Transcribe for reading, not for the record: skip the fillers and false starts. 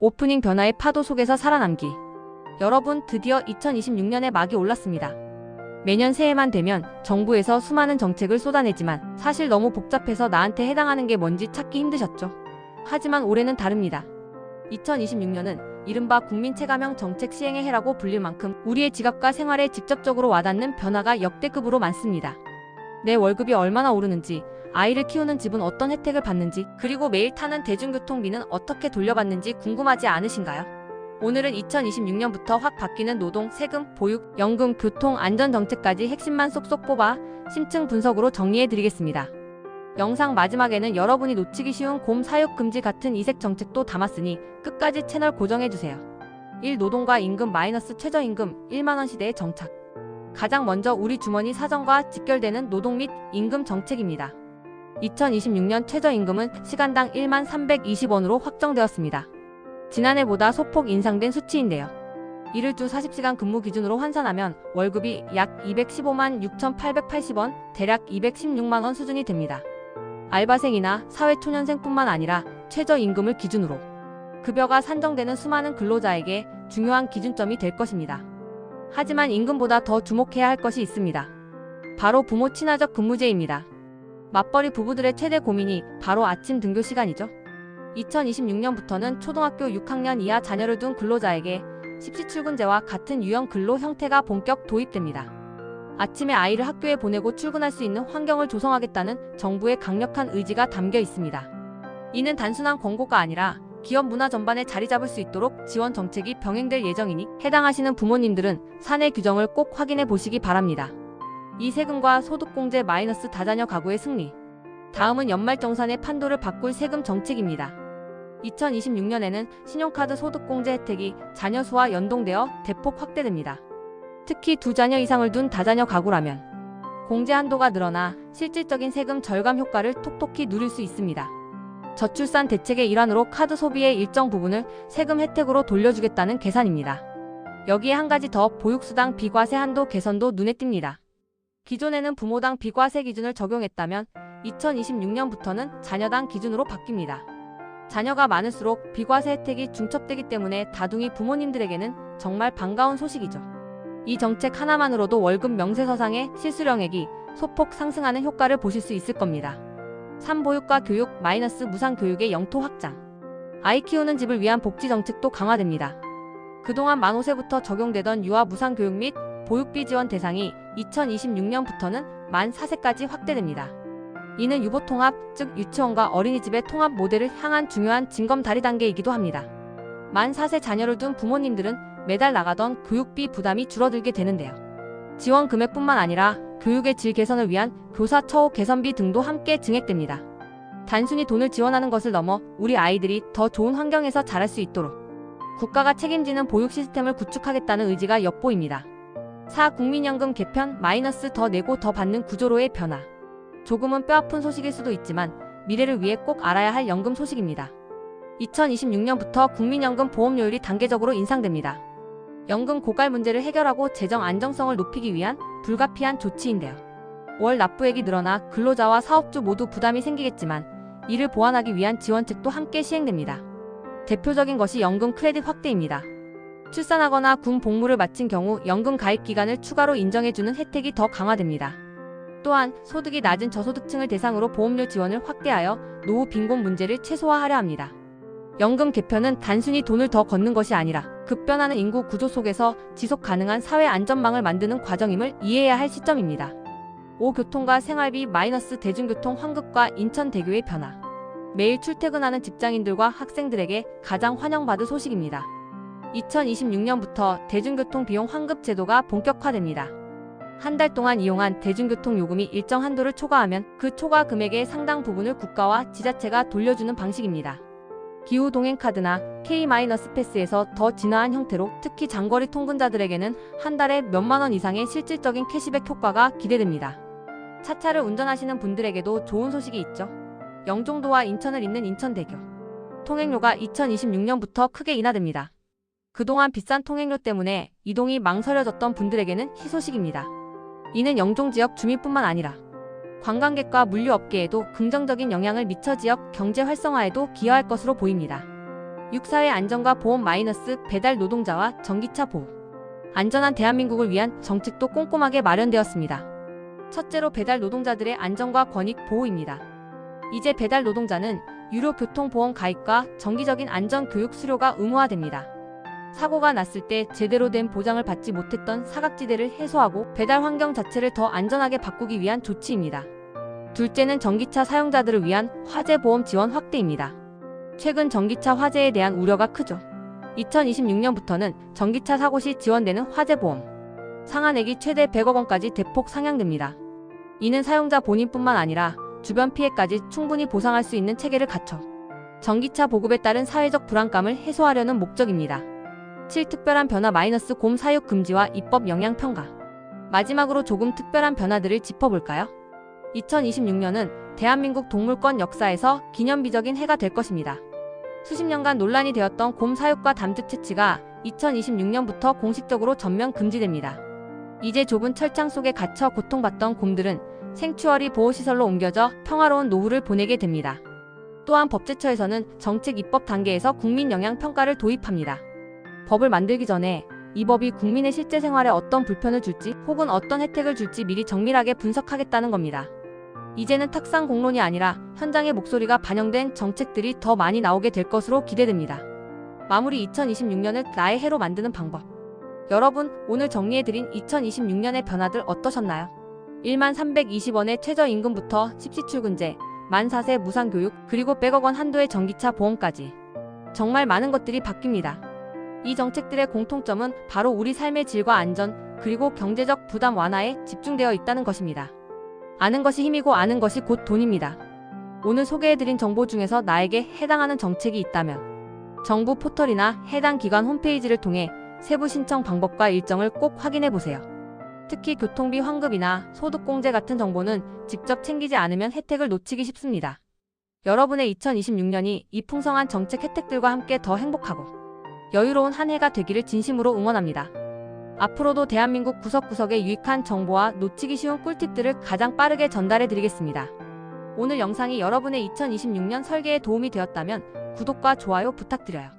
오프닝 변화의 파도 속에서 살아남기. 여러분, 드디어 2026년의 막이 올랐습니다. 매년 새해만 되면 정부에서 수많은 정책을 쏟아내지만 사실 너무 복잡해서 나한테 해당하는 게 뭔지 찾기 힘드셨죠? 하지만 올해는 다릅니다. 2026년은 이른바 국민 체감형 정책 시행의 해라고 불릴 만큼 우리의 지갑과 생활에 직접적으로 와닿는 변화가 역대급으로 많습니다. 내 월급이 얼마나 오르는지, 아이를 키우는 집은 어떤 혜택을 받는지, 그리고 매일 타는 대중교통비는 어떻게 돌려받는지 궁금하지 않으신가요? 오늘은 2026년부터 확 바뀌는 노동, 세금, 보육, 연금, 교통, 안전 정책까지 핵심만 쏙쏙 뽑아 심층 분석으로 정리해드리겠습니다. 영상 마지막에는 여러분이 놓치기 쉬운 곰 사육 금지 같은 이색 정책도 담았으니 끝까지 채널 고정해주세요. 1. 노동과 임금 마이너스 최저임금 1만원 시대의 정착. 가장 먼저 우리 주머니 사정과 직결되는 노동 및 임금 정책입니다. 2026년 최저임금은 시간당 1만 320원으로 확정되었습니다. 지난해보다 소폭 인상된 수치인데요. 이를 주 40시간 근무 기준으로 환산하면 월급이 약 215만 6,880원, 대략 216만원 수준이 됩니다. 알바생이나 사회초년생뿐만 아니라 최저임금을 기준으로 급여가 산정되는 수많은 근로자에게 중요한 기준점이 될 것입니다. 하지만 임금보다 더 주목해야 할 것이 있습니다. 바로 부모 친화적 근무제입니다. 맞벌이 부부들의 최대 고민이 바로 아침 등교 시간이죠. 2026년부터는 초등학교 6학년 이하 자녀를 둔 근로자에게 십시출근제와 같은 유형 근로 형태가 본격 도입됩니다. 아침에 아이를 학교에 보내고 출근할 수 있는 환경을 조성하겠다는 정부의 강력한 의지가 담겨 있습니다. 이는 단순한 권고가 아니라 기업 문화 전반에 자리 잡을 수 있도록 지원 정책이 병행될 예정이니 해당하시는 부모님들은 사내 규정을 꼭 확인해 보시기 바랍니다. 이 세금과 소득공제 마이너스 다자녀 가구의 승리. 다음은 연말정산의 판도를 바꿀 세금 정책입니다. 2026년에는 신용카드 소득공제 혜택이 자녀 수와 연동되어 대폭 확대됩니다. 특히 2자녀 이상을 둔 다자녀 가구라면 공제 한도가 늘어나 실질적인 세금 절감 효과를 톡톡히 누릴 수 있습니다. 저출산 대책의 일환으로 카드 소비의 일정 부분을 세금 혜택으로 돌려주겠다는 계산입니다. 여기에 한 가지 더, 보육수당 비과세 한도 개선도 눈에 띕니다. 기존에는 부모당 비과세 기준을 적용했다면 2026년부터는 자녀당 기준으로 바뀝니다. 자녀가 많을수록 비과세 혜택이 중첩되기 때문에 다둥이 부모님들에게는 정말 반가운 소식이죠. 이 정책 하나만으로도 월급 명세서상의 실수령액이 소폭 상승하는 효과를 보실 수 있을 겁니다. 3. 보육과 교육 마이너스 무상교육의 영토 확장. 아이 키우는 집을 위한 복지 정책도 강화됩니다. 그동안 만 5세부터 적용되던 유아 무상교육 및 보육비 지원 대상이 2026년부터는 만 4세까지 확대됩니다. 이는 유보통합, 즉 유치원과 어린이집의 통합 모델을 향한 중요한 징검다리 단계이기도 합니다. 만 4세 자녀를 둔 부모님들은 매달 나가던 교육비 부담이 줄어들게 되는데요. 지원 금액뿐만 아니라 교육의 질 개선을 위한 교사 처우 개선비 등도 함께 증액됩니다. 단순히 돈을 지원하는 것을 넘어 우리 아이들이 더 좋은 환경에서 자랄 수 있도록 국가가 책임지는 보육 시스템을 구축하겠다는 의지가 엿보입니다. 4. 국민연금 개편 마이너스 더 내고 더 받는 구조로의 변화. 조금은 뼈아픈 소식일 수도 있지만 미래를 위해 꼭 알아야 할 연금 소식입니다. 2026년부터 국민연금 보험료율이 단계적으로 인상됩니다. 연금 고갈 문제를 해결하고 재정 안정성을 높이기 위한 불가피한 조치인데요. 월 납부액이 늘어나 근로자와 사업주 모두 부담이 생기겠지만 이를 보완하기 위한 지원책도 함께 시행됩니다. 대표적인 것이 연금 크레딧 확대입니다. 출산하거나 군 복무를 마친 경우 연금 가입 기간을 추가로 인정해주는 혜택이 더 강화됩니다. 또한 소득이 낮은 저소득층을 대상으로 보험료 지원을 확대하여 노후 빈곤 문제를 최소화하려 합니다. 연금 개편은 단순히 돈을 더 걷는 것이 아니라 급변하는 인구 구조 속에서 지속 가능한 사회 안전망을 만드는 과정임을 이해해야 할 시점입니다. 5. 교통과 생활비 마이너스 대중교통 환급과 인천대교의 변화. 매일 출퇴근하는 직장인들과 학생들에게 가장 환영받을 소식입니다. 2026년부터 대중교통 비용 환급 제도가 본격화됩니다. 한 달 동안 이용한 대중교통 요금이 일정 한도를 초과하면 그 초과 금액의 상당 부분을 국가와 지자체가 돌려주는 방식입니다. 기후동행카드나 K-패스에서 더 진화한 형태로 특히 장거리 통근자들에게는 한 달에 몇만 원 이상의 실질적인 캐시백 효과가 기대됩니다. 차차를 운전하시는 분들에게도 좋은 소식이 있죠. 영종도와 인천을 잇는 인천대교. 통행료가 2026년부터 크게 인하됩니다. 그동안 비싼 통행료 때문에 이동이 망설여졌던 분들에게는 희소식입니다. 이는 영종 지역 주민뿐만 아니라 관광객과 물류업계에도 긍정적인 영향을 미쳐 지역 경제 활성화에도 기여할 것으로 보입니다. 6. 사회 안전과 보험 - 배달 노동자와 전기차 보호. 안전한 대한민국을 위한 정책도 꼼꼼하게 마련되었습니다. 첫째로 배달 노동자들의 안전과 권익 보호입니다. 이제 배달 노동자는 유료 교통보험 가입과 정기적인 안전교육 수료가 의무화됩니다. 사고가 났을 때 제대로 된 보장을 받지 못했던 사각지대를 해소하고 배달 환경 자체를 더 안전하게 바꾸기 위한 조치입니다. 둘째는 전기차 사용자들을 위한 화재보험 지원 확대입니다. 최근 전기차 화재에 대한 우려가 크죠. 2026년부터는 전기차 사고 시 지원되는 화재보험 상한액이 최대 100억 원까지 대폭 상향됩니다. 이는 사용자 본인뿐만 아니라 주변 피해까지 충분히 보상할 수 있는 체계를 갖춰 전기차 보급에 따른 사회적 불안감을 해소하려는 목적입니다. 7. 특별한 변화 - 곰 사육 금지와 입법 영향 평가. 마지막으로 조금 특별한 변화들을 짚어볼까요? 2026년은 대한민국 동물권 역사에서 기념비적인 해가 될 것입니다. 수십 년간 논란이 되었던 곰 사육과 담즙 채취가 2026년부터 공식적으로 전면 금지됩니다. 이제 좁은 철창 속에 갇혀 고통받던 곰들은 생추어리 보호시설로 옮겨져 평화로운 노후를 보내게 됩니다. 또한 법제처에서는 정책 입법 단계에서 국민 영향 평가를 도입합니다. 법을 만들기 전에 이 법이 국민의 실제 생활에 어떤 불편을 줄지 혹은 어떤 혜택을 줄지 미리 정밀하게 분석하겠다는 겁니다. 이제는 탁상 공론이 아니라 현장의 목소리가 반영된 정책들이 더 많이 나오게 될 것으로 기대됩니다. 마무리 2026년을 나의 해로 만드는 방법. 여러분, 오늘 정리해드린 2026년의 변화들 어떠셨나요? 1320원의 최저임금부터 십시출근제, 만 4세 무상교육, 그리고 100억 원 한도의 전기차 보험까지. 정말 많은 것들이 바뀝니다. 이 정책들의 공통점은 바로 우리 삶의 질과 안전, 그리고 경제적 부담 완화에 집중되어 있다는 것입니다. 아는 것이 힘이고 아는 것이 곧 돈입니다. 오늘 소개해드린 정보 중에서 나에게 해당하는 정책이 있다면 정부 포털이나 해당 기관 홈페이지를 통해 세부 신청 방법과 일정을 꼭 확인해보세요. 특히 교통비 환급이나 소득공제 같은 정보는 직접 챙기지 않으면 혜택을 놓치기 쉽습니다. 여러분의 2026년이 이 풍성한 정책 혜택들과 함께 더 행복하고 여유로운 한 해가 되기를 진심으로 응원합니다. 앞으로도 대한민국 구석구석의 유익한 정보와 놓치기 쉬운 꿀팁들을 가장 빠르게 전달해드리겠습니다. 오늘 영상이 여러분의 2026년 설계에 도움이 되었다면 구독과 좋아요 부탁드려요.